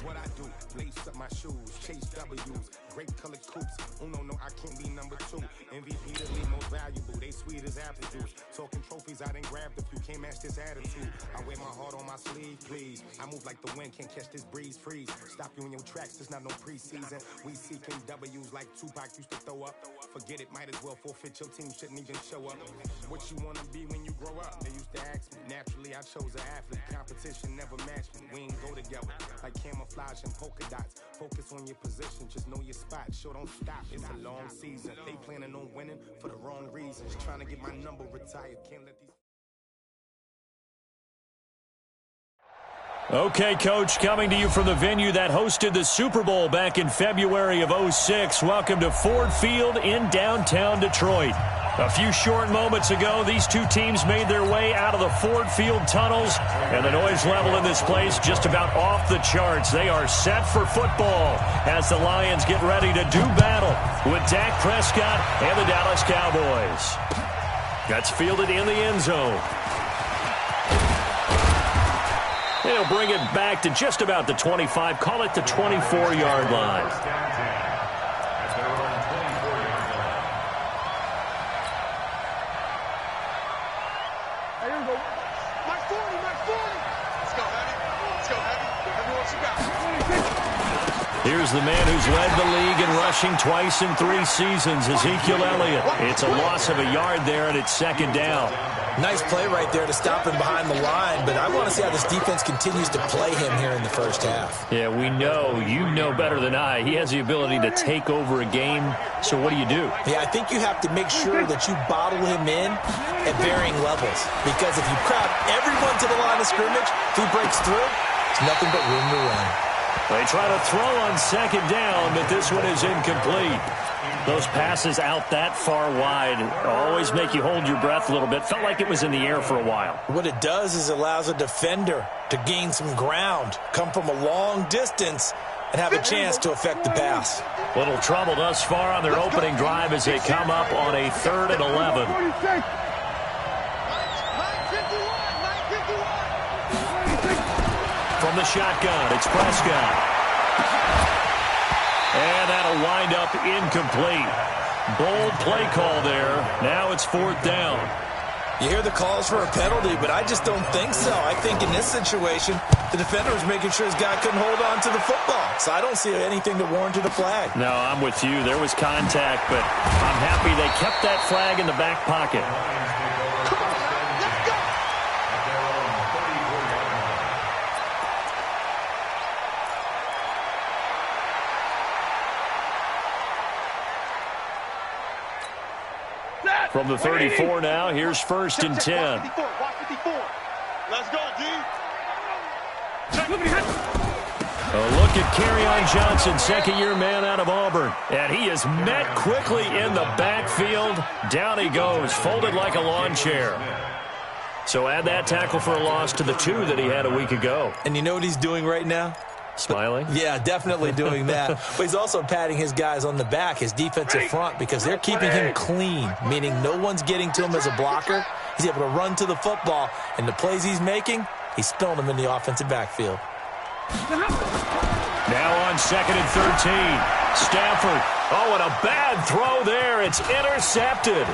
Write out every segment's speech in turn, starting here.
What I do, lace up my shoes, chase W's, great colored coops. Uno, no, I can't be number 2. MVP to me most valuable, they sweet as apple juice. Talking trophies, I done grabbed a few, can't match this attitude. I wear my heart on my sleeve, please. I move like the wind, can't catch this breeze, freeze. Stop you in your tracks, there's not no preseason. We seeking W's like Tupac used to throw up. Forget it, might as well forfeit, your team shouldn't even show up. What you wanna be when you grow up? They used to ask me, naturally I chose an athlete. Competition never matched me, we ain't go together. Like camouflage and polka dots. Focus on your position, just know your spot. Sure, don't stop, it's a long season. They planning on winning for the wrong reasons. Trying to get my number retired, can't let these... Okay, Coach, coming to you from the venue that hosted the Super Bowl back in February of '06. Welcome to Ford Field in downtown Detroit. A few short moments ago, these two teams made their way out of the Ford Field tunnels, and the noise level in this place just about off the charts. They are set for football as the Lions get ready to do battle with Dak Prescott and the Dallas Cowboys. That's fielded in the end zone. They'll bring it back to just about the 25, call it the 24-yard line. Here's the man who's led the league in rushing twice in 3 seasons, Ezekiel Elliott. It's a loss of a yard there, and it's second down. Nice play right there to stop him behind the line, but I want to see how this defense continues to play him here in the first half. Yeah, we know, you know better than I, he has the ability to take over a game, so what do you do? Yeah, I think you have to make sure that you bottle him in at varying levels, because if you crowd everyone to the line of scrimmage, if he breaks through, it's nothing but room to run. They try to throw on second down, but this one is incomplete. Those passes out that far wide always make you hold your breath a little bit. Felt like it was in the air for a while. What it does is it allows a defender to gain some ground, come from a long distance, and have a chance to affect the pass. Little trouble thus far on their opening drive as they come up on a 3rd and 11. From the shotgun, it's Prescott. And that'll wind up incomplete. Bold play call there. Now it's 4th down. You hear the calls for a penalty, but I just don't think so. I think in this situation, the defender was making sure his guy couldn't hold on to the football. So I don't see anything to warrant a flag. No, I'm with you. There was contact, but I'm happy they kept that flag in the back pocket. From the 34 now, here's 1st and 10. Let's go, D. A look at Kerryon Johnson, 2nd-year man out of Auburn. And he is met quickly in the backfield. Down he goes, folded like a lawn chair. So add that tackle for a loss to the 2 that he had a week ago. And you know what he's doing right now? Smiling? Yeah, definitely doing that. But he's also patting his guys on the back, his defensive front, because they're keeping him clean, meaning no one's getting to him as a blocker. He's able to run to the football, and the plays he's making, he's spilling them in the offensive backfield. Now on 2nd and 13. Stafford. Oh, and a bad throw there. It's intercepted.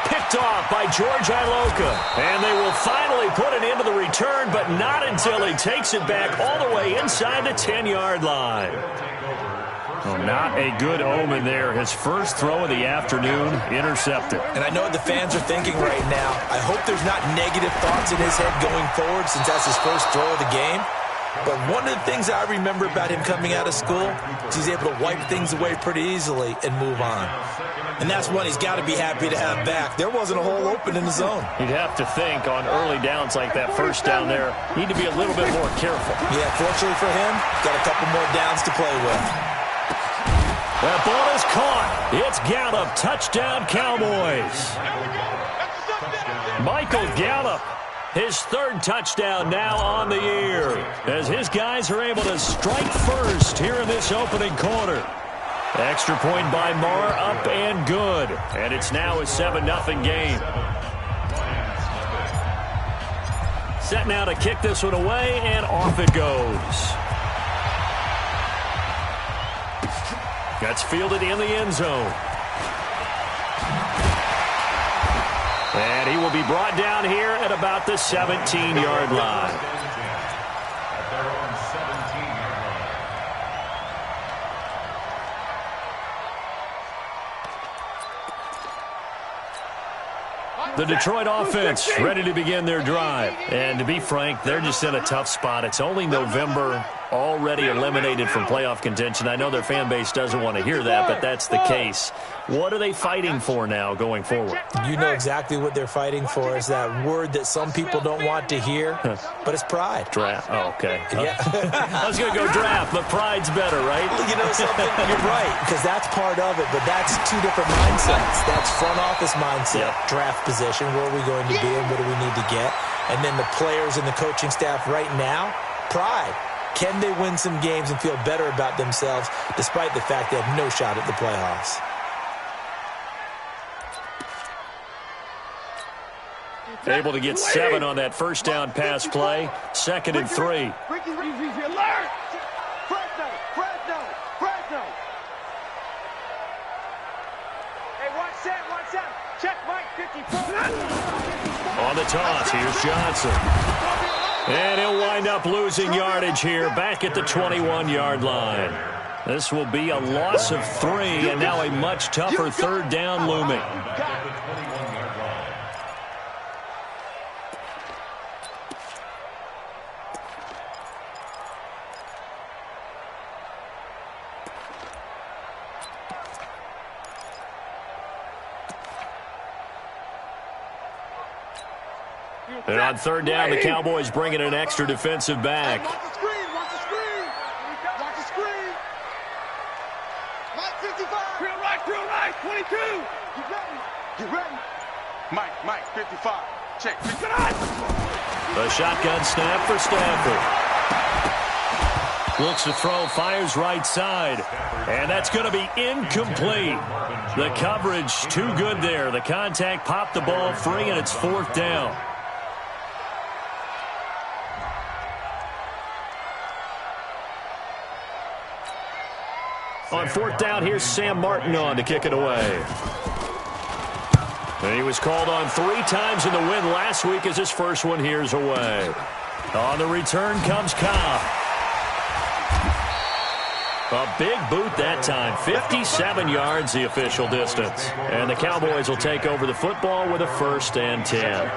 Picked off by George Iloka. And they will finally put an end to the return, but not until he takes it back all the way inside the 10-yard line. Oh, not a good omen there. His first throw of the afternoon, intercepted. And I know what the fans are thinking right now. I hope there's not negative thoughts in his head going forward since that's his first throw of the game. But one of the things I remember about him coming out of school is he's able to wipe things away pretty easily and move on. And that's one he's got to be happy to have back. There wasn't a hole open in the zone. You'd have to think on early downs like that first down there, need to be a little bit more careful. Yeah, fortunately for him, got a couple more downs to play with. That ball is caught. It's Gallup. Touchdown, Cowboys. Michael Gallup. His 3rd touchdown now on the year as his guys are able to strike first here in this opening quarter. Extra point by Marr, up and good. And it's now a 7-0 game. Set now to kick this one away, and off it goes. That's fielded in the end zone. And he will be brought down here at about the 17-yard line. The Detroit offense ready to begin their drive. And to be frank, they're just in a tough spot. It's only November, already eliminated from playoff contention. I know their fan base doesn't want to hear that, but that's the case. What are they fighting for now going forward? You know exactly what they're fighting for. Is that word that some people don't want to hear, but it's pride. Draft. Oh, okay. Yeah. I was going to go draft, but pride's better, right? You know something? You're right, because that's part of it, but that's two different mindsets. That's front office mindset, draft position, where are we going to be and what do we need to get? And then the players and the coaching staff right now, pride. Can they win some games and feel better about themselves despite the fact they have no shot at the playoffs? Able to get 7 on that first down pass play. 2nd and 3. Fresno. Hey, watch that. Check Mike 54. On the toss, here's Johnson. And he'll wind up losing yardage here back at the 21-yard line. This will be a loss of 3, and now a much tougher 3rd down looming. And on 3rd down, the Cowboys bring in an extra defensive back. Watch the screen. Watch the screen. Mike 55. Drill right, 22. Get ready. Mike 55. Check. A shotgun snap for Stafford. Looks to throw, fires right side. And that's going to be incomplete. The coverage too good there. The contact popped the ball free, and it's 4th down. On 4th down, here's Sam Martin on to kick it away. And he was called on 3 times in the win last week as his first one here's away. On the return comes Cobb. A big boot that time. 57 yards the official distance. And the Cowboys will take over the football with a 1st and 10.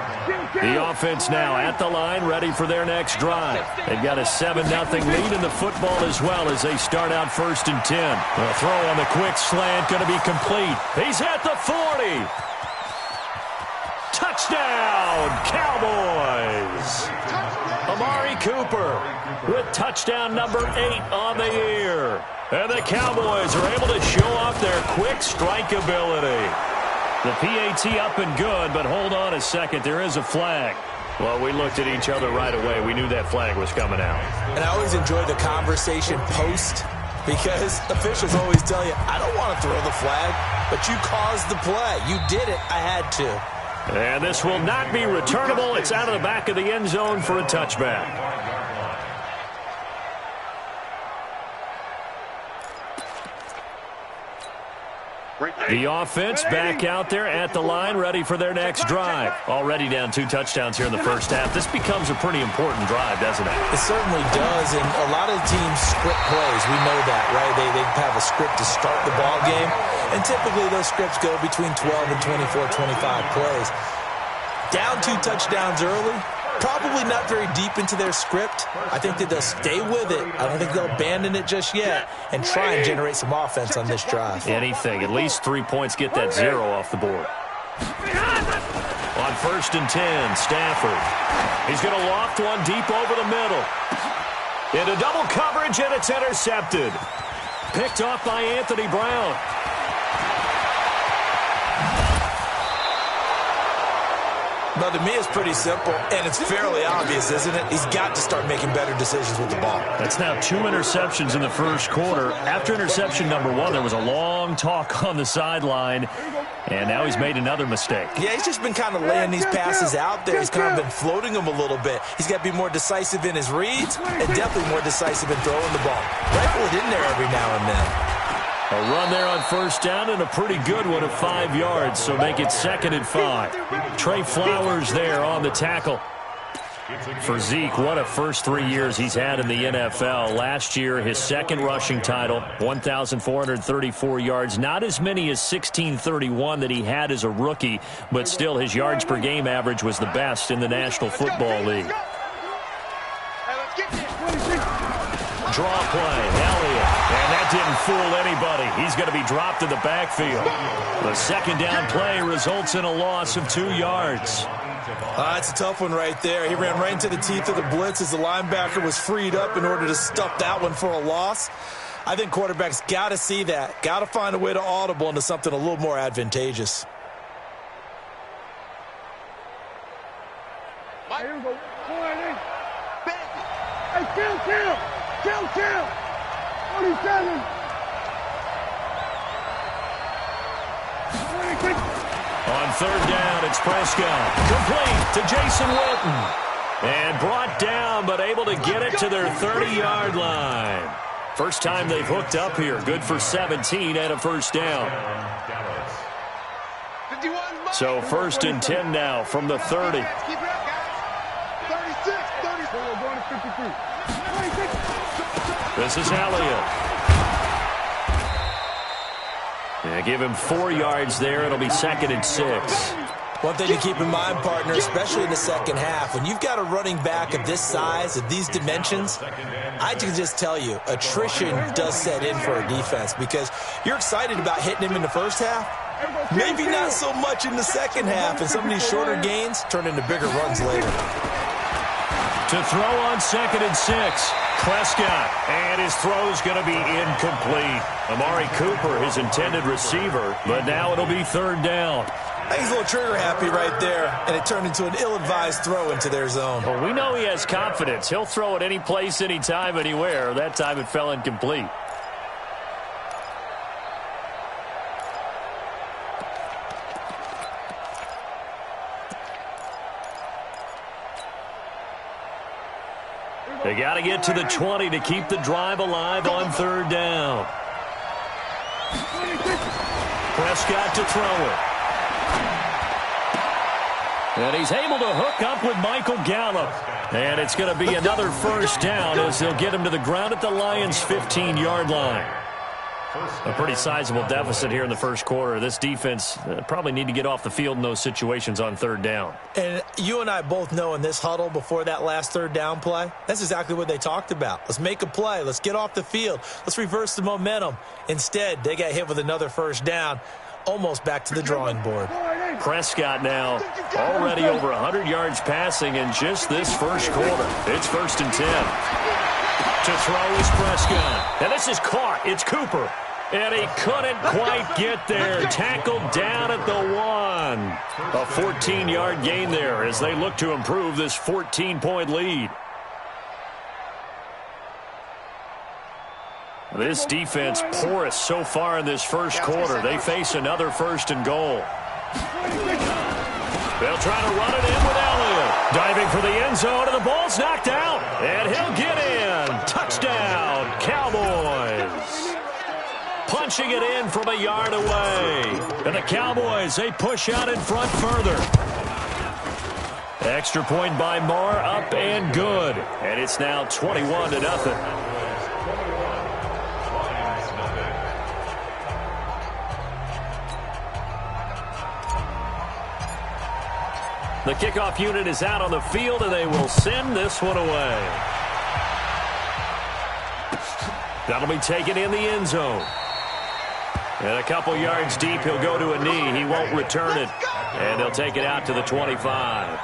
The offense now at the line, ready for their next drive. They've got a 7-0 lead in the football as well as they start out 1st and 10. The throw on the quick slant going to be complete. He's at the 40. Touchdown, Cowboys. Amari Cooper with touchdown number 8 on the year. And the Cowboys are able to show off their quick strike ability. The PAT up and good, but hold on a second. There is a flag. Well, we looked at each other right away. We knew that flag was coming out. And I always enjoy the conversation post because officials always tell you, I don't want to throw the flag, but you caused the play. You did it. I had to. And this will not be returnable. It's out of the back of the end zone for a touchback. The offense back out there at the line, ready for their next drive. Already down 2 touchdowns here in the first half. This becomes a pretty important drive, doesn't it? It certainly does, and a lot of teams script plays. We know that, right? They have a script to start the ball game, and typically those scripts go between 12 and 24, 25 plays. Down 2 touchdowns early, probably not very deep into their script. I think that they'll stay with it. I don't think they'll abandon it just yet and try and generate some offense on this drive. Anything. At least 3 points, get that 0 off the board. On 1st and 10, Stafford. He's going to loft one deep over the middle. Into double coverage, and it's intercepted. Picked off by Anthony Brown. Now, to me, it's pretty simple, and it's fairly obvious, isn't it? He's got to start making better decisions with the ball. That's now 2 interceptions in the first quarter. After interception number 1, there was a long talk on the sideline, and now he's made another mistake. Yeah, he's just been kind of laying these passes out there. He's kind of been floating them a little bit. He's got to be more decisive in his reads and definitely more decisive in throwing the ball. Rifle it in there every now and then. A run there on first down and a pretty good one of 5 yards, so make it 2nd and 5. Trey Flowers there on the tackle. For Zeke, what a first 3 years he's had in the NFL. Last year, his 2nd rushing title, 1,434 yards. Not as many as 1,631 that he had as a rookie, but still his yards per game average was the best in the National Football League. Draw play, Elliott, and that didn't fool anybody. He's going to be dropped in the backfield. The 2nd down play results in a loss of 2 yards. That's a tough one right there. He ran right into the teeth of the blitz as the linebacker was freed up in order to stuff that one for a loss. I think quarterbacks got to see that. Got to find a way to audible into something a little more advantageous. Here we go. Hey, kill. 47. On 3rd down, it's Prescott. Complete to Jason Witten. And brought down, but able to get it to their 30-yard line. First time they've hooked up here. Good for 17 and a first down. So 1st and 10 now from the 30. Keep it up, guys. 36, 34. We're going to 53. 26. This is Elliott. Yeah, give him 4 yards there. It'll be 2nd and 6. One thing to keep in mind, partner, especially in the second half, when you've got a running back of this size, of these dimensions, I can just tell you, attrition does set in for a defense because you're excited about hitting him in the first half. Maybe not so much in the second half, and some of these shorter gains turn into bigger runs later. To throw on 2nd and 6. Prescott, and his throw's going to be incomplete. Amari Cooper, his intended receiver, but now it'll be 3rd down. I think he's a little trigger happy right there, and it turned into an ill-advised throw into their zone. Well, we know he has confidence. He'll throw it any place, anytime, anywhere. That time it fell incomplete. They got to get to the 20 to keep the drive alive on 3rd down. Prescott to throw it. And he's able to hook up with Michael Gallup. And it's going to be another first down as they'll get him to the ground at the Lions' 15-yard line. A pretty sizable deficit here in the first quarter. This defense probably need to get off the field in those situations on 3rd down. And you and I both know in this huddle before that last 3rd down play, that's exactly what they talked about. Let's make a play. Let's get off the field. Let's reverse the momentum. Instead, they got hit with another first down, almost back to the drawing board. Prescott now already over 100 yards passing in just this first quarter. It's 1st and 10. To throw is Prescott. And this is caught. It's Cooper. And he couldn't quite get there. Tackled down at the 1. A 14-yard gain there as they look to improve this 14-point lead. This defense porous so far in this first quarter. They face another 1st and goal. They'll try to run it in with Elliott. Diving for the end zone, and the ball's knocked out. And he'll get in. Touchdown, Cowboys. Punching it in from a yard away. And the Cowboys, they push out in front further. Extra point by Marr, up and good. And it's now 21-0. The kickoff unit is out on the field, and they will send this one away. That'll be taken in the end zone. And a couple yards deep, he'll go to a knee. He won't return it. And they'll take it out to the 25.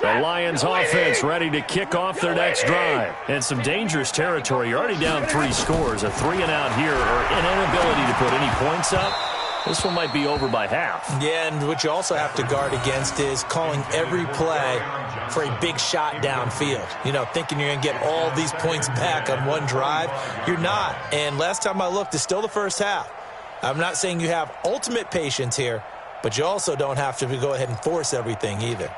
The Lions offense ready to kick off their next drive. And some dangerous territory. You're already down 3 scores. A 3-and-out here, or an inability to put any points up. This one might be over by half. Yeah, and what you also have to guard against is calling every play for a big shot downfield. You know, thinking you're going to get all these points back on one drive. You're not. And last time I looked, it's still the first half. I'm not saying you have ultimate patience here, but you also don't have to go ahead and force everything either.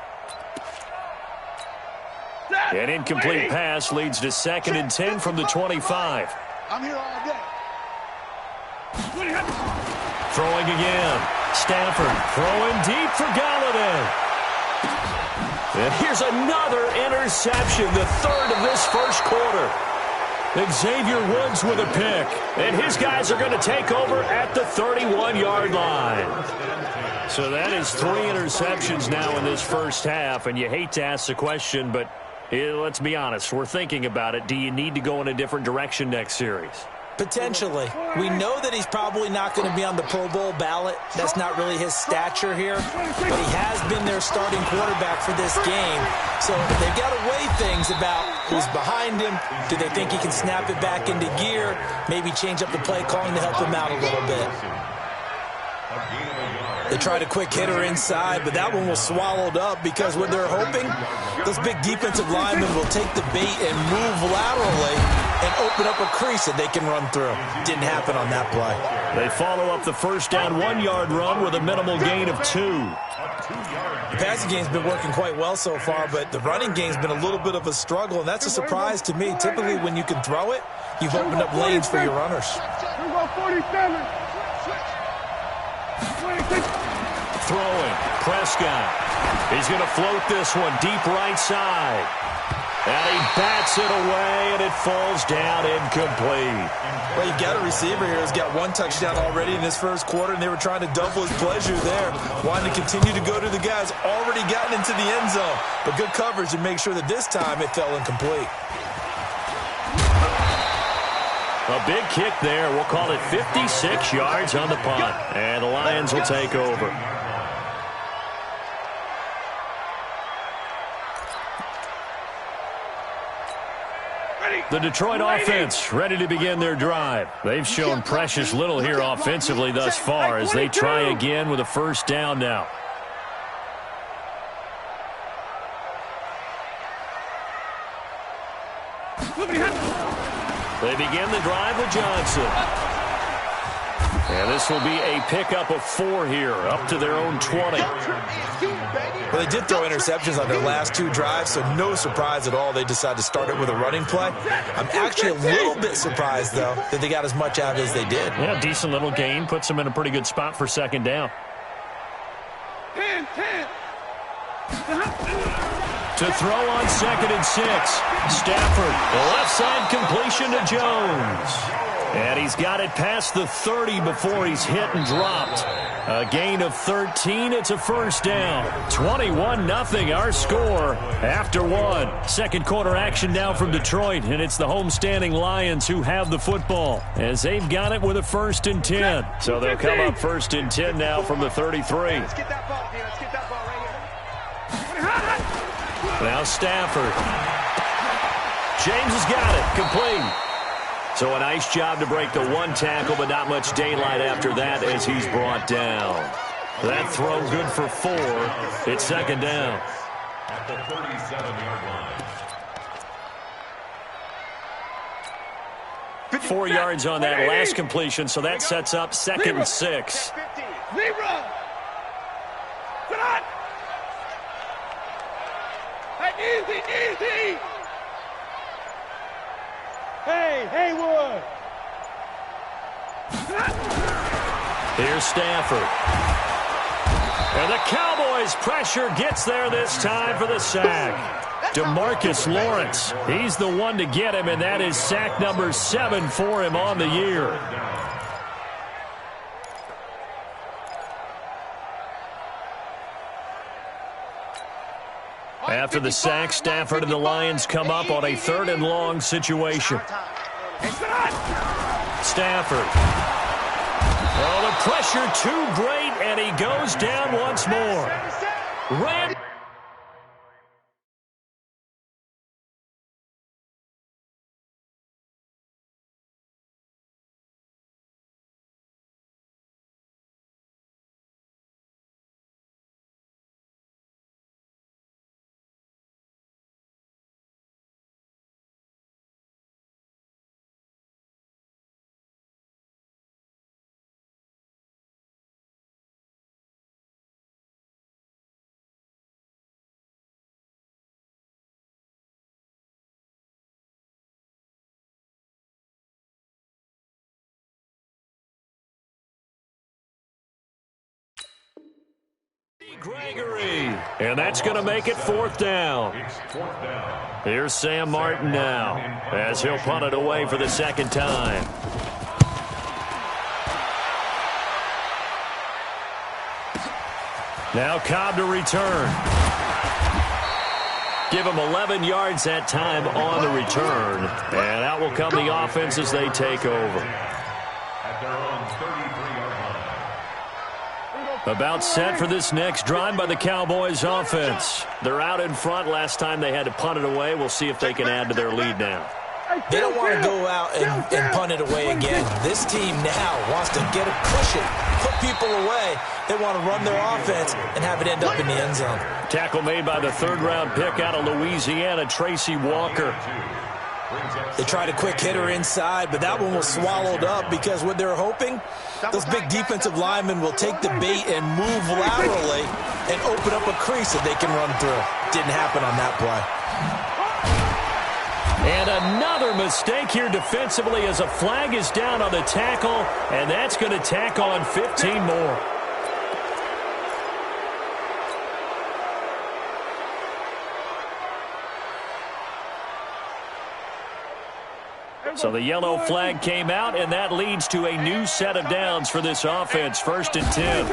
An incomplete pass leads to 2nd and 10 from the 25. I'm here all day. Throwing again. Stafford throwing deep for Galladay. And here's another interception, the 3rd of this first quarter. Xavier Woods with a pick. And his guys are going to take over at the 31-yard line. So that is 3 interceptions now in this first half. And you hate to ask the question, but let's be honest. We're thinking about it. Do you need to go in a different direction next series? Potentially. We know that he's probably not going to be on the Pro Bowl ballot. That's not really his stature here. But he has been their starting quarterback for this game. So they've got to weigh things about who's behind him. Do they think he can snap it back into gear? Maybe change up the play calling to help him out a little bit. They tried a quick hitter inside, but that one was swallowed up because what they're hoping, those big defensive linemen will take the bait and move laterally and open up a crease that they can run through. Didn't happen on that play. They follow up the first down 1-yard run with a minimal gain of 2. The passing game's been working quite well so far, but the running game's been a little bit of a struggle, and that's a surprise to me. Typically, when you can throw it, you've opened up lanes for your runners. Throwing. Prescott. He's going to float this one deep right side. And he bats it away, and it falls down incomplete. Well, you got a receiver here who's got 1 touchdown already in this first quarter, and they were trying to double his pleasure there, wanting to continue to go to the guys already gotten into the end zone. But good coverage to make sure that this time it fell incomplete. A big kick there. We'll call it 56 yards on the punt. And the Lions will take over. The Detroit offense ready to begin their drive. They've shown precious little here offensively thus far as they try again with a first down now. They begin the drive with Johnson. And this will be a pickup of 4 here, up to their own 20. Well, they did throw interceptions on their last 2 drives, so no surprise at all they decided to start it with a running play. I'm actually a little bit surprised, though, that they got as much out as they did. Yeah, decent little gain. Puts them in a pretty good spot for 2nd down. 10. To throw on 2nd and 6. Stafford, the left side completion to Jones. And he's got it past the 30 before he's hit and dropped. A gain of 13. It's a first down. 21-0 our score after 1. Second quarter action now from Detroit, and it's the homestanding Lions who have the football as they've got it with a 1st and 10. So they'll come up 1st and 10 now from the 33. Let's get that ball here. Let's get that ball right here. Now Stafford. James has got it. Complete. So a nice job to break the 1 tackle, but not much daylight after that as he's brought down. That throw good for 4. It's 2nd down. At the 37-yard line. 4 yards on that last completion, so that sets up 2nd and 6. Libra. Sit on. Hey, easy. Hey, Haywood. Here's Stafford. And the Cowboys pressure gets there this time for the sack. DeMarcus Lawrence, he's the one to get him, and that is sack number 7 for him on the year. After the sack, Stafford and the Lions come up on a 3rd and long situation. Stafford. Oh, the pressure too great, and he goes down once more. Gregory, and that's going to make it 4th down. It's 4th down. Here's Sam Martin now, as he'll punt it away for the 2nd time. Now Cobb to return. Give him 11 yards that time on the return. And out will come the offense as they take over. At their own 33-yard line. About set for this next drive by the Cowboys offense. They're out in front. Last time they had to punt it away. We'll see if they can add to their lead now. They don't want to go out and punt it away again. This team now wants to get a cushion, put people away. They want to run their offense and have it end up in the end zone. Tackle made by the 3rd-round pick out of Louisiana, Tracy Walker. They tried a quick hitter inside, but that one was swallowed up because what they're hoping, those big defensive linemen will take the bait and move laterally and open up a crease that they can run through. Didn't happen on that play. And another mistake here defensively as a flag is down on the tackle, and that's going to tack on 15 more. So the yellow flag came out, and that leads to a new set of downs for this offense. 1st and 10.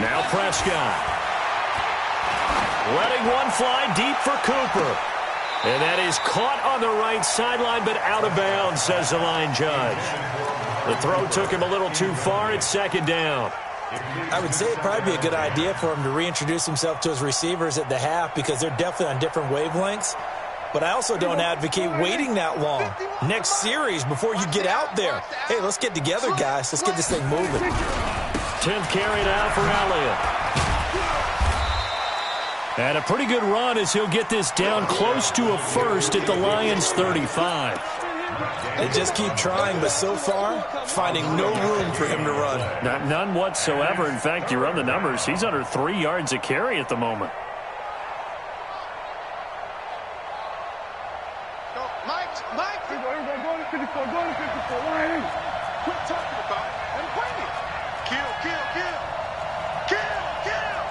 Now Prescott. Letting one fly deep for Cooper. And that is caught on the right sideline, but out of bounds, says the line judge. The throw took him a little too far. It's 2nd down. I would say it'd probably be a good idea for him to reintroduce himself to his receivers at the half because they're definitely on different wavelengths. But I also don't advocate waiting that long. Next series, before you get out there. Hey, let's get together, guys. Let's get this thing moving. 10th carry now for Elliott. And a pretty good run as he'll get this down close to a 1st at the Lions' 35. They just keep trying, but so far, finding no room for him to run. None whatsoever. In fact, you run the numbers. He's under 3 yards a carry at the moment. Quit talking about it and bring it. Kill, kill, kill. Kill, kill.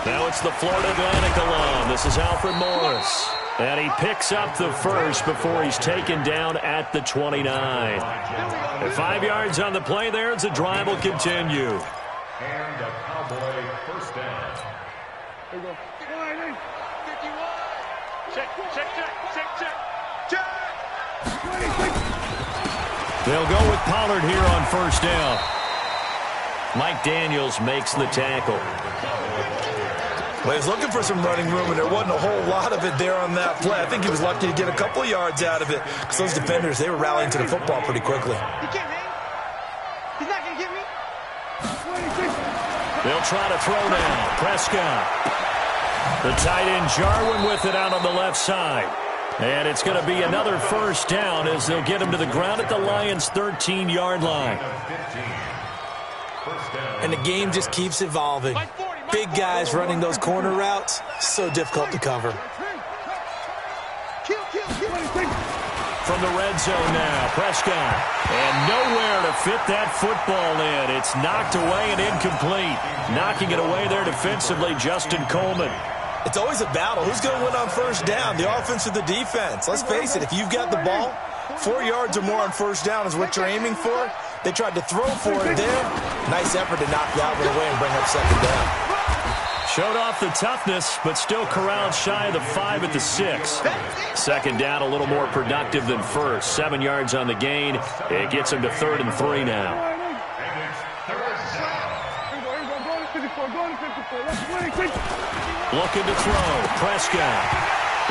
Now it's the Florida Atlantic alum. This is Alfred Morris. And he picks up the 1st before he's taken down at the 29. And 5 yards on the play there as the drive will continue. And a Cowboy 1st down. There you go. 51. Check, check, check, check, check. Check. They'll go with Pollard here on 1st down. Mike Daniels makes the tackle. Well, he was looking for some running room, and there wasn't a whole lot of it there on that play. I think he was lucky to get a couple of yards out of it because those defenders, they were rallying to the football pretty quickly. He can't hang. He's not going to get me. They'll try to throw now. Prescott. The tight end Jarwin with it out on the left side. And it's going to be another 1st down as they'll get him to the ground at the Lions' 13-yard line. And the game just keeps evolving. Big guys running those corner routes, so difficult to cover. From the red zone now, Prescott. And nowhere to fit that football in. It's knocked away and incomplete. Knocking it away there defensively, Justin Coleman. It's always a battle. Who's going to win on 1st down, the offense or the defense? Let's face it, if you've got the ball, 4 yards or more on 1st down is what you're aiming for. They tried to throw for it there. Nice effort to knock that one away and bring up 2nd down. Showed off the toughness, but still corralled shy of the 5 at the 6. 2nd down, a little more productive than 1st. 7 yards on the gain. It gets him to 3rd and 3 now. Looking to throw. Prescott.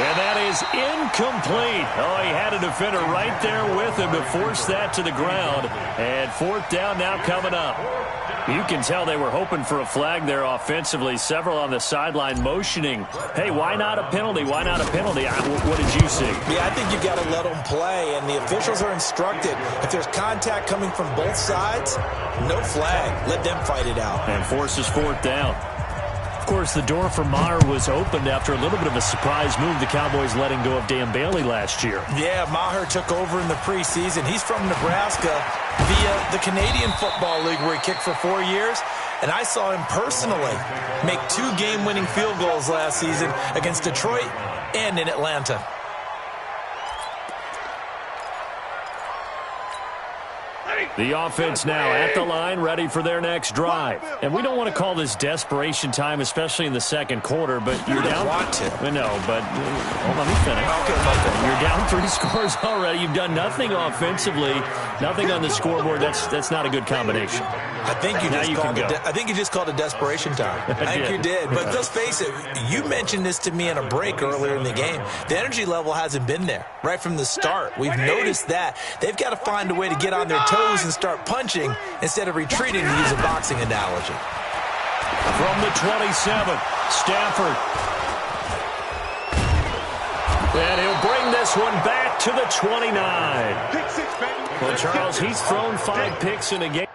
And that is incomplete. Oh, he had a defender right there with him to force that to the ground. And 4th down now coming up. You can tell they were hoping for a flag there offensively. Several on the sideline motioning. Hey, why not a penalty? Why not a penalty? What did you see? Yeah, I think you've got to let them play, and the officials are instructed. If there's contact coming from both sides, no flag. Let them fight it out. And forces 4th down. course, the door for Maher was opened after a little bit of a surprise move, the Cowboys letting go of Dan Bailey last year. Yeah, Maher took over in the preseason. He's from Nebraska via the Canadian Football League where he kicked for 4 years. And I saw him personally make 2 game-winning field goals last season against Detroit and in Atlanta. The offense now at the line, ready for their next drive. And we don't want to call this desperation time, especially in the second quarter, but you're down. Want to. No, but hold on, let me finish. Okay. You're down 3 scores already. You've done nothing offensively, nothing on the scoreboard. That's not a good combination. I think you just called it desperation time. I think you did. But let's face it, you mentioned this to me in a break earlier in the game. The energy level hasn't been there right from the start. We've noticed that. They've got to find a way to get on their toes and start punching instead of retreating, to use a boxing analogy. From the 27, Stafford. And he'll bring this one back to the 29. Well, Charles, he's thrown 5 picks in a game.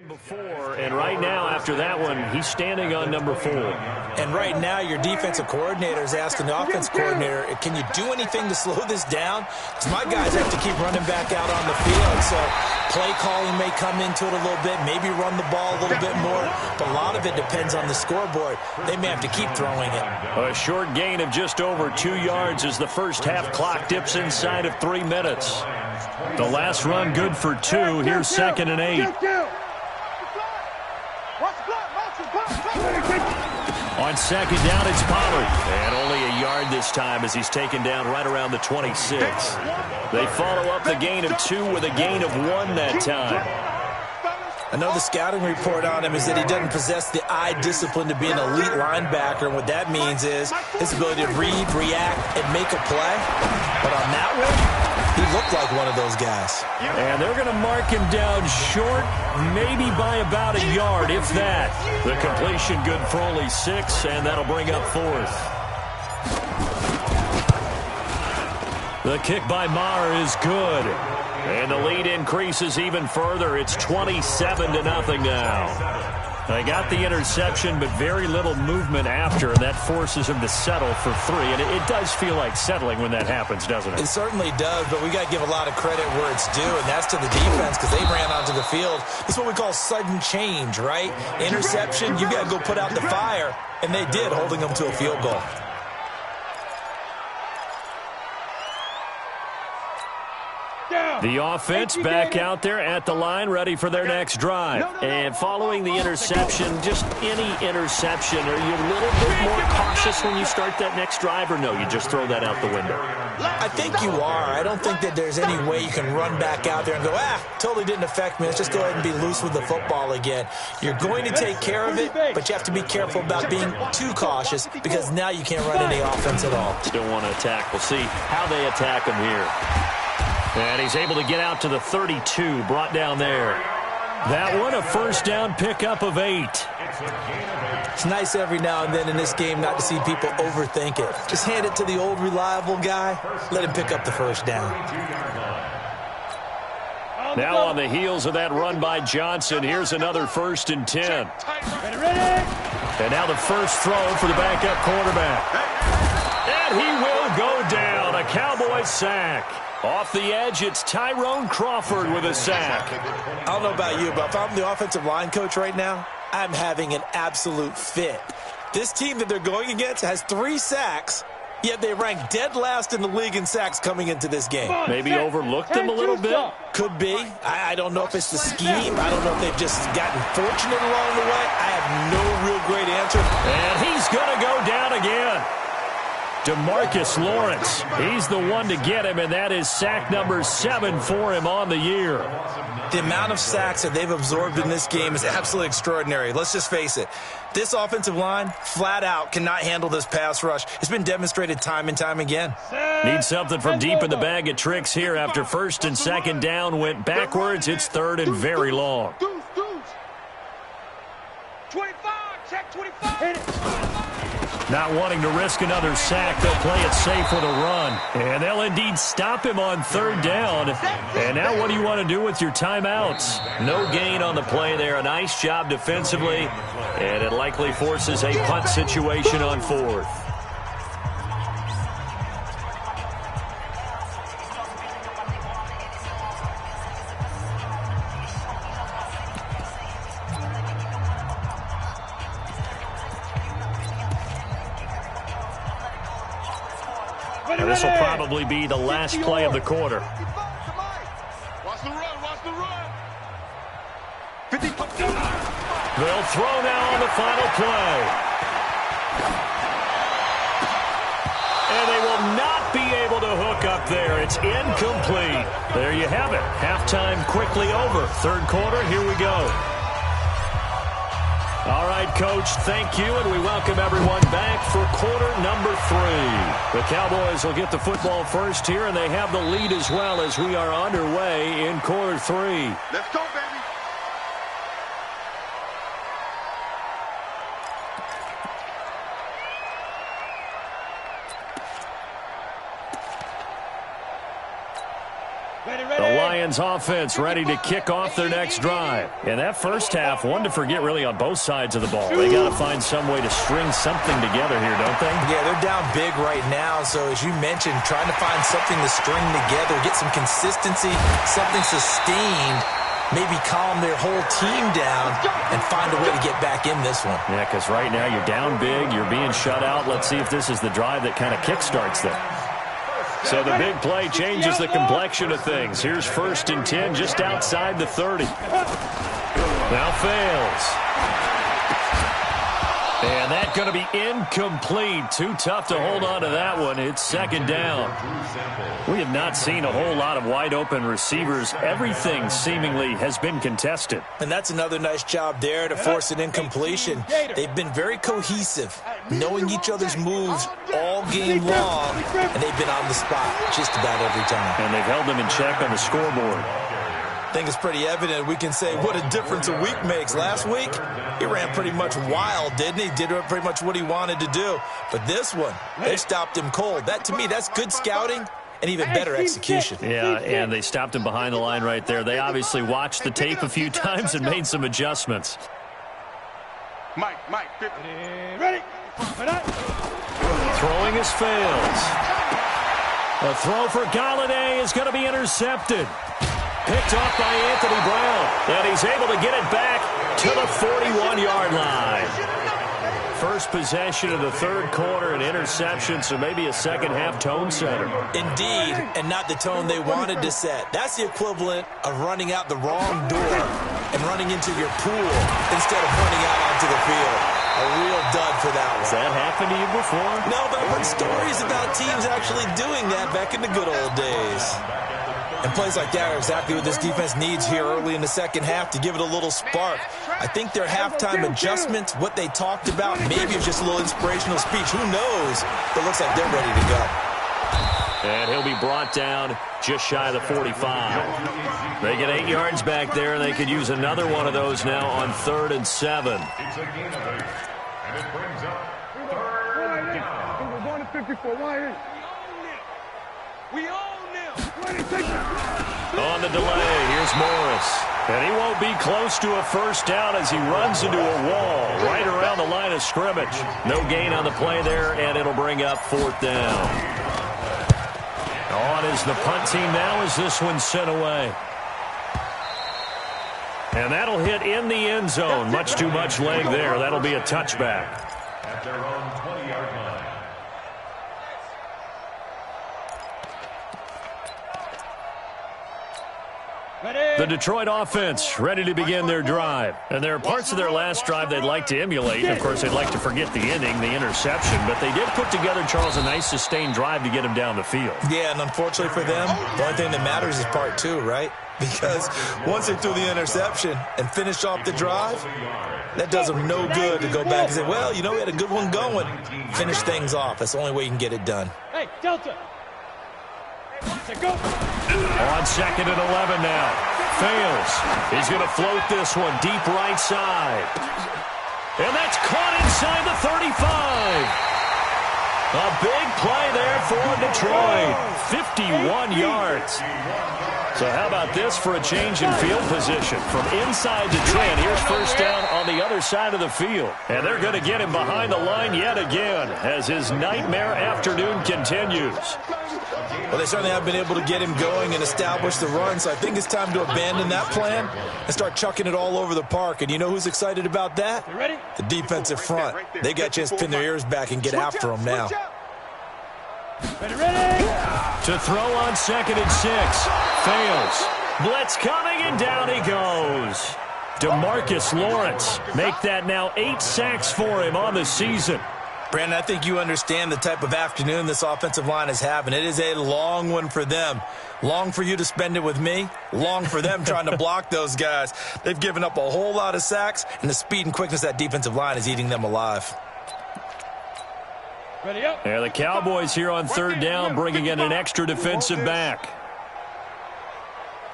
Before, and right now after that one, he's standing on number 4. And right now your defensive coordinator is asking the offense coordinator, can you do anything to slow this down? Because my guys have to keep running back out on the field, so play calling may come into it a little bit, maybe run the ball a little bit more, but a lot of it depends on the scoreboard. They may have to keep throwing it. A short gain of just over 2 yards as the first half clock dips inside of 3 minutes. The last run good for 2. Here's 2nd and 8. On 2nd down, it's Pollard. And only a yard this time as he's taken down right around the 26. They follow up the gain of 2 with a gain of 1 that time. I know the scouting report on him is that he doesn't possess the eye discipline to be an elite linebacker. And what that means is his ability to read, react, and make a play. But on that one, he looked like one of those guys. And they're going to mark him down short, maybe by about a yard, if that. The completion good for only 6, and that'll bring up 4th. The kick by Maher is good. And the lead increases even further. It's 27-0 now. They got the interception, but very little movement after, and that forces him to settle for 3. And it does feel like settling when that happens, doesn't it? It certainly does, but we got to give a lot of credit where it's due, and that's to the defense because they ran onto the field. This is what we call sudden change, right? Interception, you got to go put out the fire, and they did, holding them to a field goal. The offense back out there at the line, ready for their next drive. And following the interception, just any interception, are you a little bit more cautious when you start that next drive, or no, you just throw that out the window? I think you are. I don't think that there's any way you can run back out there and go, totally didn't affect me. Let's just go ahead and be loose with the football again. You're going to take care of it, but you have to be careful about being too cautious because now you can't run any offense at all. Still want to attack. We'll see how they attack him here. And he's able to get out to the 32, brought down there. That one, a first down pickup of 8. It's nice every now and then in this game not to see people overthink it. Just hand it to the old reliable guy. Let him pick up the first down. Now on the heels of that run by Johnson, here's another 1st and 10. And now the first throw for the backup quarterback. And he will go down. A Cowboys sack. Off the edge, it's Tyrone Crawford with a sack. I don't know about you, but if I'm the offensive line coach right now, I'm having an absolute fit. This team that they're going against has 3 sacks, yet they rank dead last in the league in sacks coming into this game. Maybe overlooked them a little bit? Could be. I don't know if it's the scheme. I don't know if they've just gotten fortunate along the way. I have no real great answer. And he's going to go down again. DeMarcus Lawrence, he's the one to get him, and that is sack number 7 for him on the year. The amount of sacks that they've absorbed in this game is absolutely extraordinary. Let's just face it. This offensive line, flat out, cannot handle this pass rush. It's been demonstrated time and time again. Need something from deep in the bag of tricks here after 1st and 2nd down went backwards. It's 3rd and very long. 25. Check 25. Not wanting to risk another sack, they'll play it safe with a run. And they'll indeed stop him on third down. And now what do you want to do with your timeouts? No gain on the play there. A nice job defensively. And it likely forces a punt situation on fourth. This will probably be the last play of the quarter. Watch the run, watch the run. 50. They'll throw now on the final play. And they will not be able to hook up there. It's incomplete. There you have it. Halftime quickly over. Third quarter, here we go. All right, Coach, thank you, and we welcome everyone back for quarter number 3. The Cowboys will get the football first here, and they have the lead as well as we are underway in quarter 3. Let's go, baby. The Lions offense ready to kick off their next drive. And that first half, one to forget really on both sides of the ball. They got to find some way to string something together here, don't they? Yeah, they're down big right now. So as you mentioned, trying to find something to string together, get some consistency, something sustained, maybe calm their whole team down and find a way to get back in this one. Yeah, because right now you're down big, you're being shut out. Let's see if this is the drive that kind of kickstarts them. So the big play changes the complexion of things. Here's 1st and 10 just outside the 30. Now fails. And that's going to be incomplete. Too tough to hold on to that one. It's second down. We have not seen a whole lot of wide-open receivers. Everything seemingly has been contested. And that's another nice job there to force an incompletion. They've been very cohesive, knowing each other's moves all game long, and they've been on the spot just about every time. And they've held them in check on the scoreboard. I think it's pretty evident. We can say what a difference a week makes. Last week, he ran pretty much wild, didn't he? Did pretty much what he wanted to do. But this one, they stopped him cold. That, to me, that's good scouting and even better execution. Yeah, and they stopped him behind the line right there. They obviously watched the tape a few times and made some adjustments. Mike, 50. Ready. Throwing his fails. A throw for Galladay is going to be intercepted. Picked off by Anthony Brown. And he's able to get it back to the 41-yard line. First possession of the third quarter, an interception, so maybe a second-half tone setter. Indeed, and not the tone they wanted to set. That's the equivalent of running out the wrong door and running into your pool instead of running out onto the field. A real dud for that one. Has that happened to you before? No, but I've heard stories about teams actually doing that back in the good old days. And plays like that are exactly what this defense needs here early in the second half to give it a little spark. I think their halftime adjustment, what they talked about, maybe it's just a little inspirational speech. Who knows? But it looks like they're ready to go. And he'll be brought down just shy of the 45. They get 8 yards back there. They could use another one of those now on 3rd and 7. It's a gain of 8. And it brings up 3rd down. We're going to 54. Why? We own on the delay, here's Morris. And he won't be close to a first down as he runs into a wall right around the line of scrimmage. No gain on the play there, and it'll bring up 4th down. On is the punt team now as this one's sent away. And that'll hit in the end zone. Much too much leg there. That'll be a touchback. At their own 20-yard line. The Detroit offense ready to begin their drive. And there are parts of their last drive they'd like to emulate. Of course, they'd like to forget the ending, the interception. But they did put together, Charles, a nice sustained drive to get them down the field. Yeah, and unfortunately for them, the only thing that matters is part 2, right? Because once they threw the interception and finished off the drive, that does them no good to go back and say, well, you know, we had a good one going. Finish things off. That's the only way you can get it done. Hey, Delta. Go. On 2nd and 11 now. Fails. He's going to float this one deep right side. And that's caught inside the 35. A big play there for Detroit. 51 yards. So how about this for a change in field position? From inside to Trent, here's first down on the other side of the field. And they're going to get him behind the line yet again as his nightmare afternoon continues. Well, they certainly have been able to get him going and establish the run, so I think it's time to abandon that plan and start chucking it all over the park. And you know who's excited about that? The defensive front. They got a chance to pin their ears back and get after him now. Ready. To throw on 2nd and 6. Fails. Blitz coming, and down he goes. DeMarcus Lawrence. Make that now 8 sacks for him on the season. Brandon, I think you understand the type of afternoon this offensive line is having. It is a long one for them. Long for you to spend it with me. Long for them trying to block those guys. They've given up a whole lot of sacks, and the speed and quickness of that defensive line is eating them alive. Ready up. And the Cowboys here on 3rd down, bringing in an extra defensive back.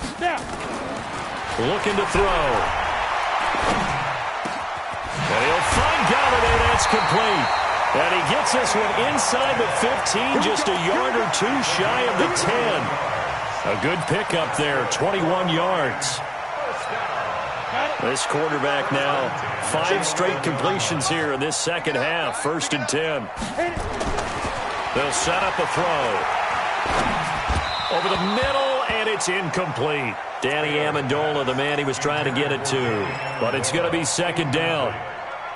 Looking to throw. And he'll find Galladay. That's complete. And he gets this one inside the 15, just a yard or two shy of the 10. A good pickup there, 21 yards. This quarterback now, 5 straight completions here in this second half, 1st and 10. They'll set up a throw. Over the middle, and it's incomplete. Danny Amendola, the man he was trying to get it to. But it's going to be 2nd down.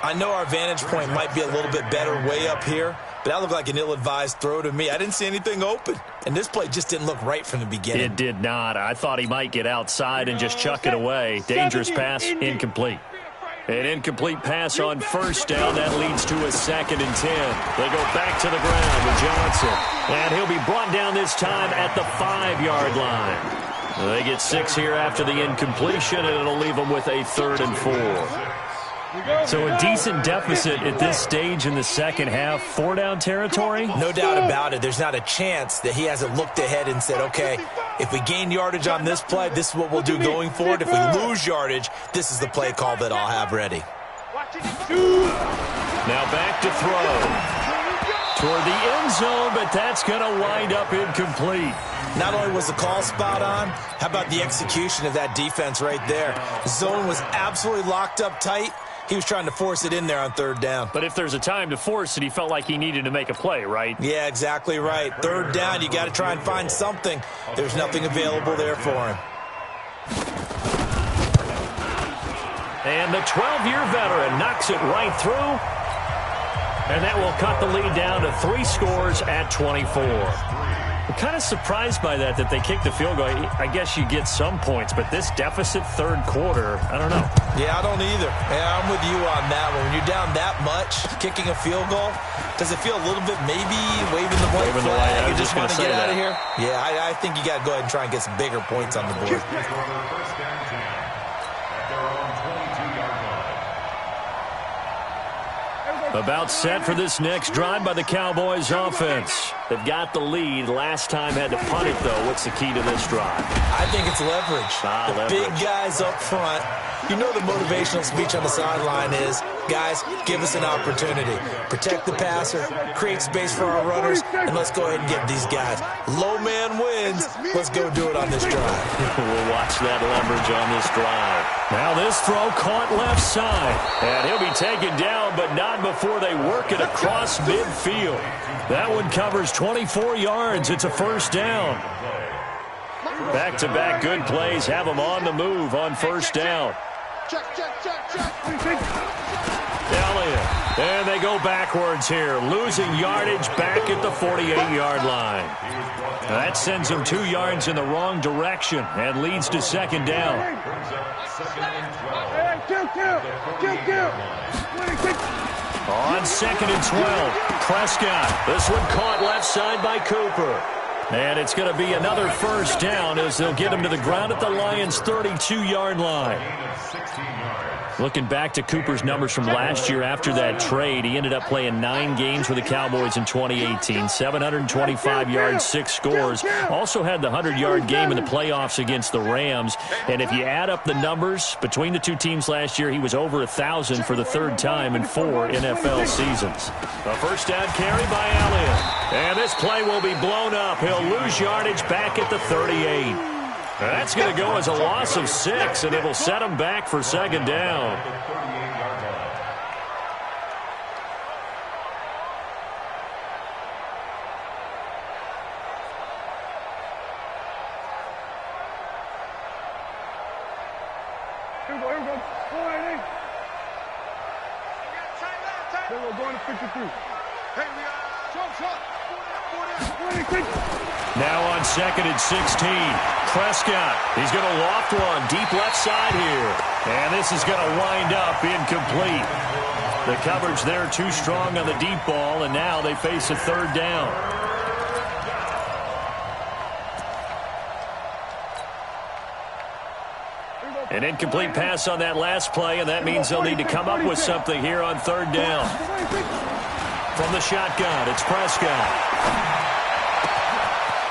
I know our vantage point might be a little bit better way up here, but that looked like an ill-advised throw to me. I didn't see anything open, and this play just didn't look right from the beginning. It did not. I thought he might get outside and just chuck it away. Dangerous pass, incomplete. An incomplete pass on 1st down. That leads to a 2nd and 10. They go back to the ground with Johnson. And he'll be brought down this time at the 5-yard line. They get 6 here after the incompletion, and it'll leave them with a 3rd and 4. So a decent deficit at this stage in the second half. 4-down territory? No doubt about it. There's not a chance that he hasn't looked ahead and said, okay, if we gain yardage on this play, this is what we'll do going forward. If we lose yardage, this is the play call that I'll have ready. Now back to throw. Toward the end zone, but that's going to wind up incomplete. Not only was the call spot on, how about the execution of that defense right there? Zone was absolutely locked up tight. He was trying to force it in there on 3rd down. But if there's a time to force it, he felt like he needed to make a play, right? Yeah, exactly right. 3rd down, you got to try and find something. There's nothing available there for him. And the 12-year veteran knocks it right through. And that will cut the lead down to 3 scores at 24. I'm kind of surprised by that they kicked the field goal. I guess you get some points, but this deficit 3rd quarter, I don't know. Yeah, I don't either. Yeah, I'm with you on that one. When you're down that much, kicking a field goal, does it feel a little bit maybe waving the white flag? You just want to get out of here? Yeah, I think you got to go ahead and try and get some bigger points on the board. About set for this next drive by the Cowboys offense. They've got the lead. Last time had to punt it, though. What's the key to this drive? I think it's leverage. The big guys up front. You know the motivational speech on the sideline is, guys, give us an opportunity. Protect the passer, create space for our runners, and let's go ahead and get these guys. Low man wins. Let's go do it on this drive. We'll watch that leverage on this drive. Now this throw caught left side. And he'll be taken down, but not before they work it across midfield. That one covers 24 yards. It's a 1st down. Back-to-back good plays have them on the move on 1st down. Elliott. And they go backwards here, losing yardage back at the 48-yard line. That sends them 2 yards in the wrong direction and leads to 2nd down. On 2nd and 12, Prescott. This one caught left side by Cooper. And it's going to be another first down as they'll get him to the ground at the Lions' 32-yard line. Gain of 16 yards. Looking back to Cooper's numbers from last year after that trade, he ended up playing 9 games for the Cowboys in 2018, 725 yards, 6 scores. Also had the 100-yard game in the playoffs against the Rams. And if you add up the numbers between the two teams last year, he was over 1,000 for the third time in 4 NFL seasons. A first down carry by Elliott. And this play will be blown up. He'll lose yardage back at the 38. That's going to go as a loss of 6, and it'll set him back for second down. Here we go. We're going to 53. Hey, we are. Short. Now on 2nd and 16, Prescott. He's going to loft one deep left side here. And this is going to wind up incomplete. The coverage there too strong on the deep ball, and now they face a third down. An incomplete pass on that last play, and that means they'll need to come up with something here on third down. From the shotgun, it's Prescott.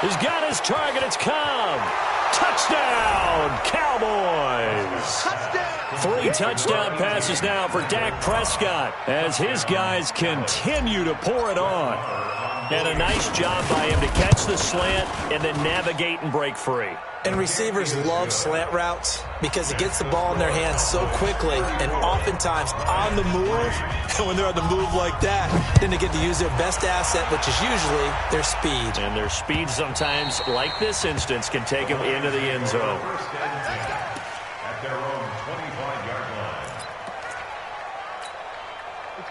He's got his target. It's Cobb. Touchdown, Cowboys. 3 touchdown passes now for Dak Prescott as his guys continue to pour it on. And a nice job by him to catch the slant and then navigate and break free. And receivers love slant routes because it gets the ball in their hands so quickly and oftentimes on the move. And when they're on the move like that, then they get to use their best asset, which is usually their speed. And their speed sometimes, like this instance, can take them into the end zone. At their own 25-yard line.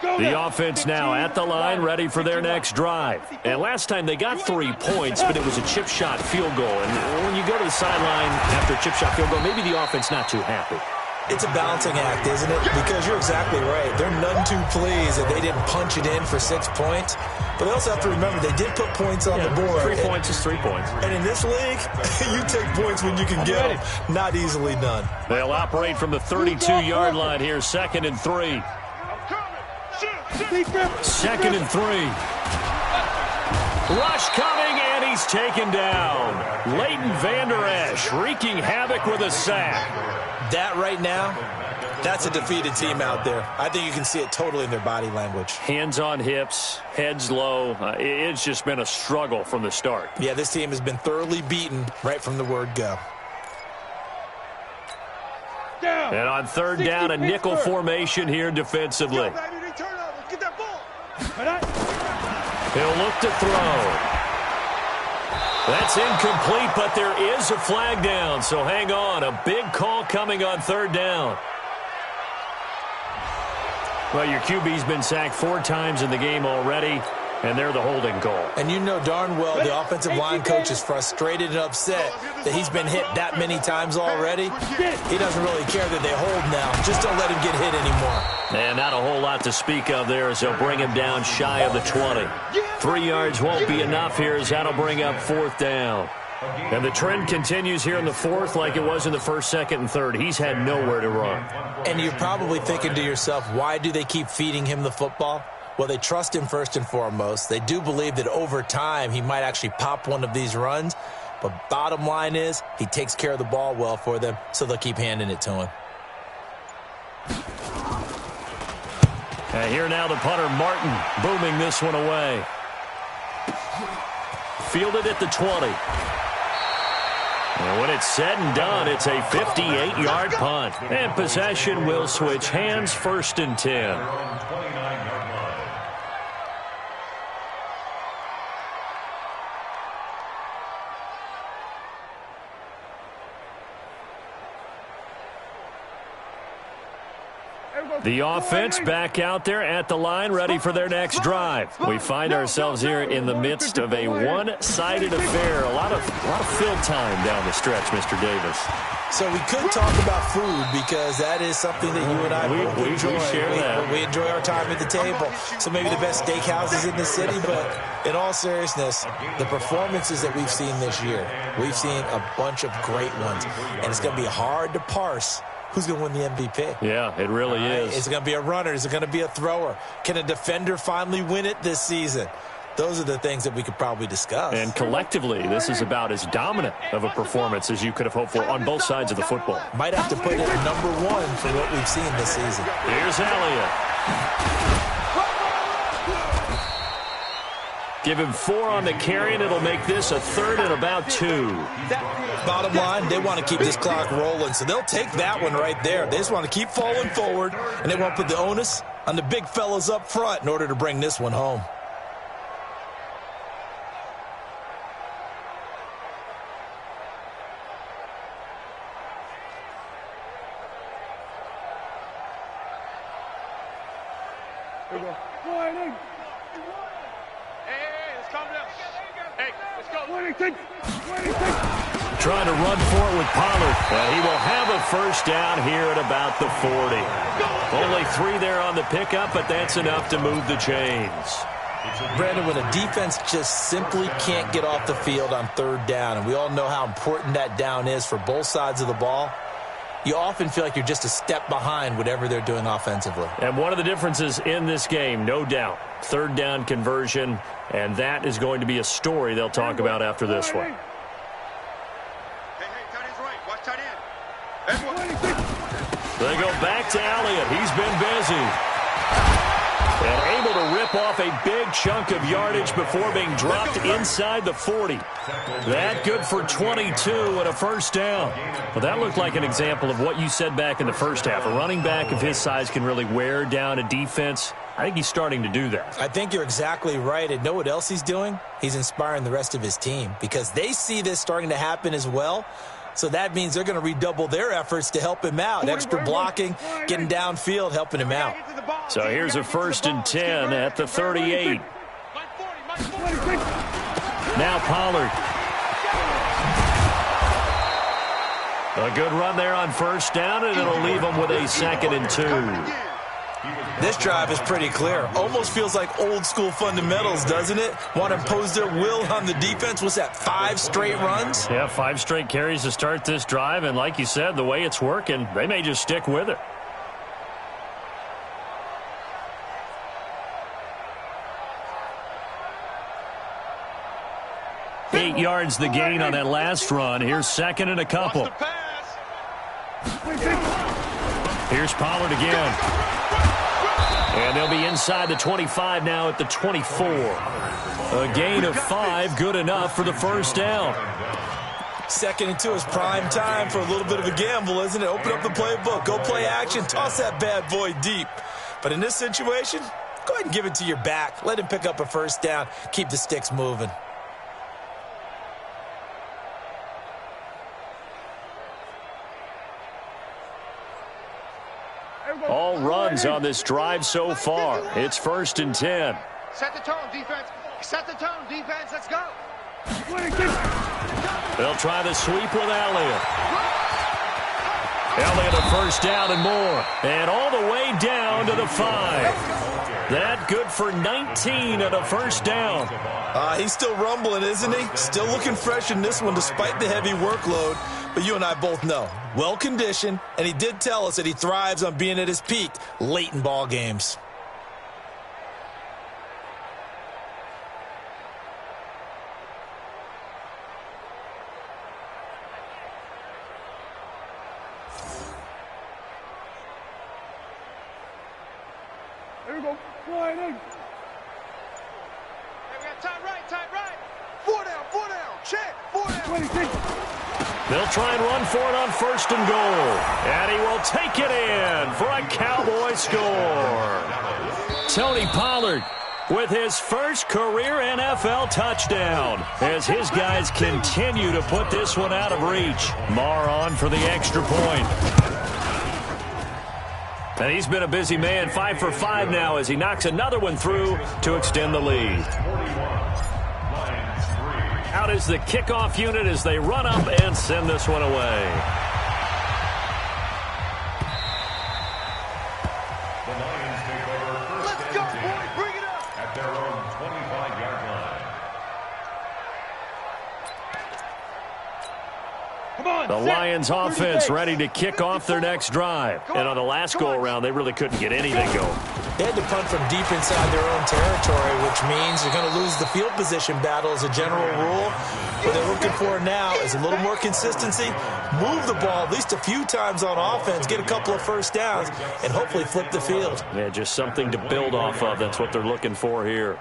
The offense now at the line, ready for their next drive. And last time they got 3 points, but it was a chip shot field goal. And when you go to the sideline after a chip shot field goal, maybe the offense not too happy. It's a balancing act, isn't it? Because you're exactly right. They're none too pleased that they didn't punch it in for 6 points. But they also have to remember they did put points on the board. 3 points is 3 points. And in this league, you take points when you can get them. Not easily done. They'll operate from the 32-yard line here, 2nd and 3. 2nd and 3. Rush coming, and he's taken down. Leighton Vander Esch wreaking havoc with a sack. That right now, that's a defeated team out there. I think you can see it totally in their body language. Hands on hips, heads low. It's just been a struggle from the start. Yeah, this team has been thoroughly beaten right from the word go. And on third down, a nickel formation here defensively. He'll look to throw. That's incomplete, but there is a flag down, so hang on. A big call coming on third down. Well, your QB's been sacked 4 times in the game already, and they're the holding call. And you know darn well the offensive line coach is frustrated and upset that he's been hit that many times already. He doesn't really care that they hold now. Just don't let him get hit anymore. And not a whole lot to speak of there as they'll bring him down shy of the 20. 3 yards won't be enough here as that'll bring up 4th down. And the trend continues here in the 4th like it was in the 1st, 2nd, and 3rd. He's had nowhere to run. And you're probably thinking to yourself, why do they keep feeding him the football? Well, they trust him first and foremost. They do believe that over time he might actually pop one of these runs. But bottom line is he takes care of the ball well for them, so they'll keep handing it to him. And here now the punter, Martin, booming this one away. Fielded at the 20. And when it's said and done, it's a 58-yard punt. And possession will switch hands, 1st and 10. The offense back out there at the line, ready for their next drive. We find ourselves here in the midst of a one-sided affair. A lot of fill time down the stretch, Mr. Davis. So we could talk about food because that is something that you and I both enjoy. We share that. We enjoy our time at the table. So maybe the best steakhouses in the city, but in all seriousness, the performances that we've seen this year, we've seen a bunch of great ones, and it's going to be hard to parse who's going to win the MVP. Yeah, it really is. Is it going to be a runner? Is it going to be a thrower? Can a defender finally win it this season? Those are the things that we could probably discuss. And collectively, this is about as dominant of a performance as you could have hoped for on both sides of the football. Might have to put it at number one for what we've seen this season. Here's Elliott. Give him 4 on the carry, and it'll make this a 3rd and about 2. Bottom line, they want to keep this clock rolling, so they'll take that one right there. They just want to keep falling forward, and they want to put the onus on the big fellas up front in order to bring this one home. Trying to run for it with Pollard. He will have a first down here at about the 40. Only 3 there on the pickup, but that's enough to move the chains. Brandon, when a defense just simply can't get off the field on 3rd down, and we all know how important that down is for both sides of the ball, you often feel like you're just a step behind whatever they're doing offensively. And one of the differences in this game, no doubt, 3rd down conversion, and that is going to be a story they'll talk about after this one. They go back to Elliott. He's been busy. And able to rip off a big chunk of yardage before being dropped inside the 40. That good for 22 and a first down. Well, that looked like an example of what you said back in the first half. A running back of his size can really wear down a defense. I think he's starting to do that. I think you're exactly right. And know what else he's doing? He's inspiring the rest of his team because they see this starting to happen as well. So that means they're going to redouble their efforts to help him out. Extra blocking, getting downfield, helping him out. So here's a 1st and 10 at the 38. Now Pollard. A good run there on 1st down, and it'll leave them with a 2nd and 2. This drive is pretty clear. Almost feels like old school fundamentals, doesn't it? Want to impose their will on the defense. What's that, 5 straight runs? Yeah, 5 straight carries to start this drive, and like you said, the way it's working, they may just stick with it. Eight yards the gain on that last run. Here's 2nd and a couple. Here's Pollard again. And they'll be inside the 25 now at the 24. A gain of 5, good enough for the first down. 2nd and 2 is prime time for a little bit of a gamble, isn't it? Open up the playbook, go play action, toss that bad boy deep. But in this situation, go ahead and give it to your back. Let him pick up a first down, keep the sticks moving. All runs on this drive so far. It's 1st and 10. Set the tone, defense. Set the tone, defense. Let's go. They'll try the sweep with Elliott. Elliott a first down and more. And all the way down to the 5. That good for 19 and a first down. He's still rumbling, isn't he? Still looking fresh in this one despite the heavy workload. But you and I both know, well-conditioned, and he did tell us that he thrives on being at his peak late in ball games. Here we go. Flying in. Hey, we got tight right, tight right. 4 down, check, 4 down. They'll try and run for it on 1st and goal. And he will take it in for a Cowboy score. Tony Pollard with his first career NFL touchdown as his guys continue to put this one out of reach. Marr on for the extra point. And he's been a busy man, 5 for 5 now as he knocks another one through to extend the lead. Out is the kickoff unit as they run up and send this one away. The Lions take over first. Let's go, boy. Bring it up. At their own 25-yard line. The Lions offense ready to kick off their next drive. And on the last go-around, they really couldn't get anything going. They had to punt from deep inside their own territory, which means they're going to lose the field position battle as a general rule. What they're looking for now is a little more consistency, move the ball at least a few times on offense, get a couple of first downs, and hopefully flip the field. Yeah, just something to build off of. That's what they're looking for here.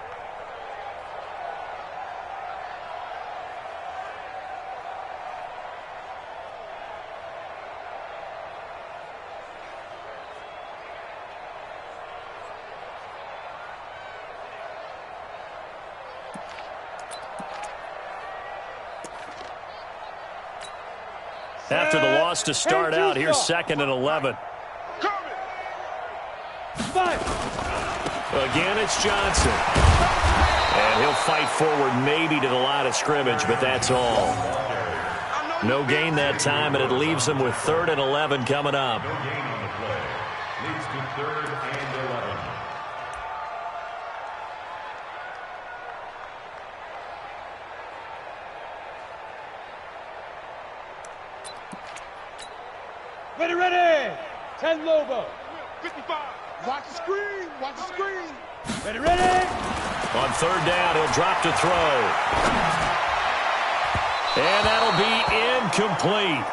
After the loss to start out, here's 2nd and 11. Again, it's Johnson. And he'll fight forward maybe to the line of scrimmage, but that's all. No gain that time, and it leaves them with 3rd and 11 coming up. No gain on the play. Leads to 3rd and 11. Ready. 10 Lobo. 55. Watch the screen. Watch the screen. Ready. On 3rd down, he'll drop to throw. And that'll be incomplete.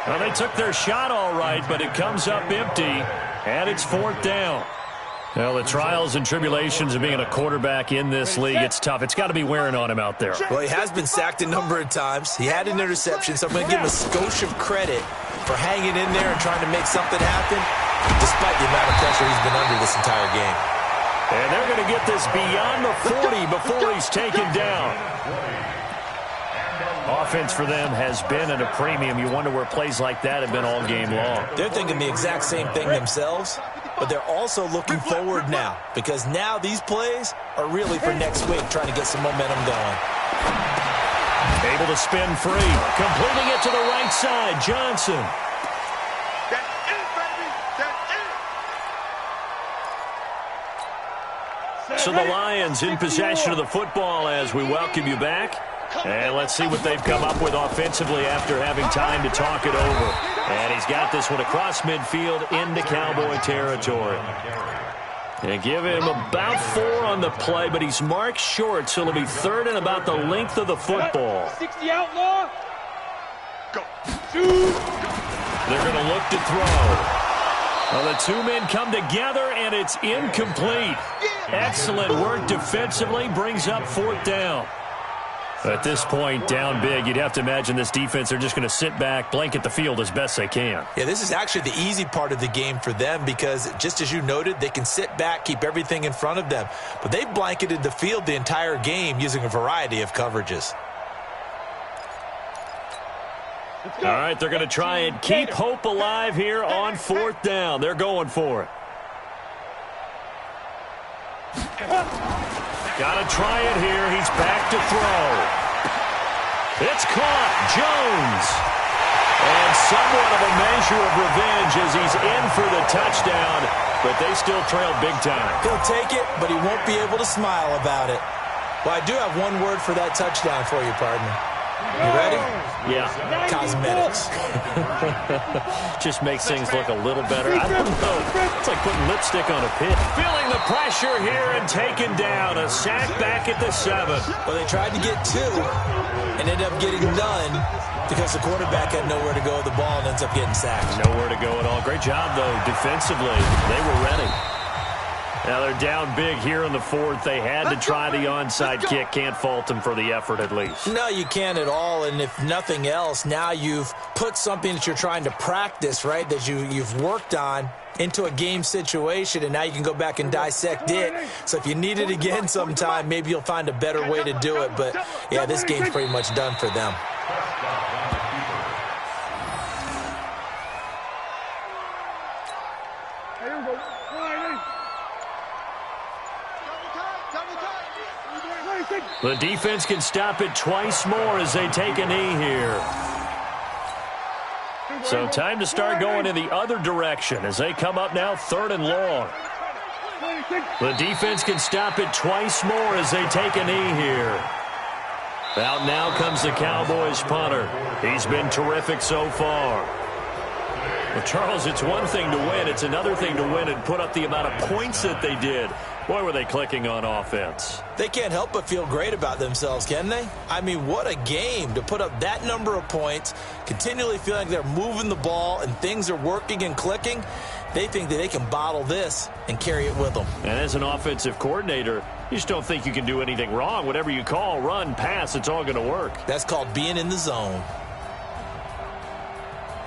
Well, they took their shot all right, but it comes up empty, and it's 4th down. Well, the trials and tribulations of being a quarterback in this league, it's tough. It's got to be wearing on him out there. Well, he has been sacked a number of times. He had an interception, so I'm going to give him a skosh of credit for hanging in there and trying to make something happen, despite the amount of pressure he's been under this entire game. And they're going to get this beyond the 40 before he's taken down. Offense for them has been at a premium. You wonder where plays like that have been all game long. They're thinking the exact same thing themselves, but they're also looking forward now, because now these plays are really for next week, trying to get some momentum going. Able to spin free, completing it to the right side, Johnson. That's it, baby. That's it. So the Lions in possession of the football as we welcome you back. And let's see what they've come up with offensively after having time to talk it over. And he's got this one across midfield into Cowboy territory. And give him about 4 on the play, but he's marked short, so it'll be 3rd and about the length of the football. 60 outlaw. Go. They're going to look to throw. Well, the 2 men come together, and it's incomplete. Excellent work defensively, brings up 4th down. At this point, down big, you'd have to imagine this defense, they're just going to sit back, blanket the field as best they can. Yeah, this is actually the easy part of the game for them because, just as you noted, they can sit back, keep everything in front of them. But they've blanketed the field the entire game using a variety of coverages. All right, they're going to try and keep hope alive here on 4th down. They're going for it. Got to try it here. He's back to throw. It's caught. Jones. And somewhat of a measure of revenge as he's in for the touchdown, but they still trail big time. He'll take it, but he won't be able to smile about it. Well, I do have one word for that touchdown for you, partner. You ready? Yeah. Cosmetics. Just makes things look a little better. I don't know. It's like putting lipstick on a pig. Feeling the pressure here and taken down. A sack back at the 7. Well, they tried to get 2 and ended up getting none because the quarterback had nowhere to go with the ball and ends up getting sacked. Nowhere to go at all. Great job, though, defensively. They were ready. Now they're down big here in the 4th. They had to try the onside kick. Can't fault them for the effort at least. No, you can't at all. And if nothing else, now you've put something that you're trying to practice, right, that you've worked on into a game situation, and now you can go back and dissect it. So if you need it again sometime, maybe you'll find a better way to do it. But, yeah, this game's pretty much done for them. The defense can stop it twice more as they take a knee here. So time to start going in the other direction as they come up now 3rd and long. The defense can stop it twice more as they take a knee here. Out now comes the Cowboys punter. He's been terrific so far. Well, Charles, it's one thing to win. It's another thing to win and put up the amount of points that they did. Boy, were they clicking on offense. They can't help but feel great about themselves, can they? I mean, what a game to put up that number of points, continually feeling like they're moving the ball and things are working and clicking. They think that they can bottle this and carry it with them. And as an offensive coordinator, you just don't think you can do anything wrong. Whatever you call, run, pass, it's all going to work. That's called being in the zone.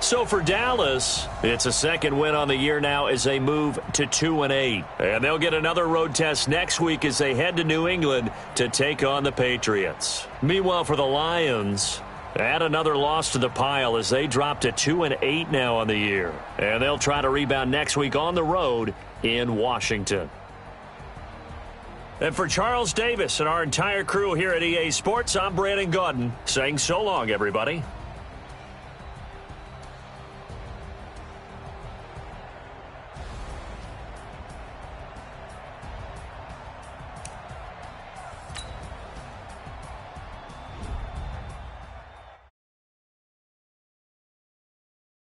So for Dallas, it's a second win on the year now as they move to 2-8. And they'll get another road test next week as they head to New England to take on the Patriots. Meanwhile, for the Lions, add another loss to the pile as they drop to 2-8 now on the year. And they'll try to rebound next week on the road in Washington. And for Charles Davis and our entire crew here at EA Sports, I'm Brandon Gaudin saying so long, everybody.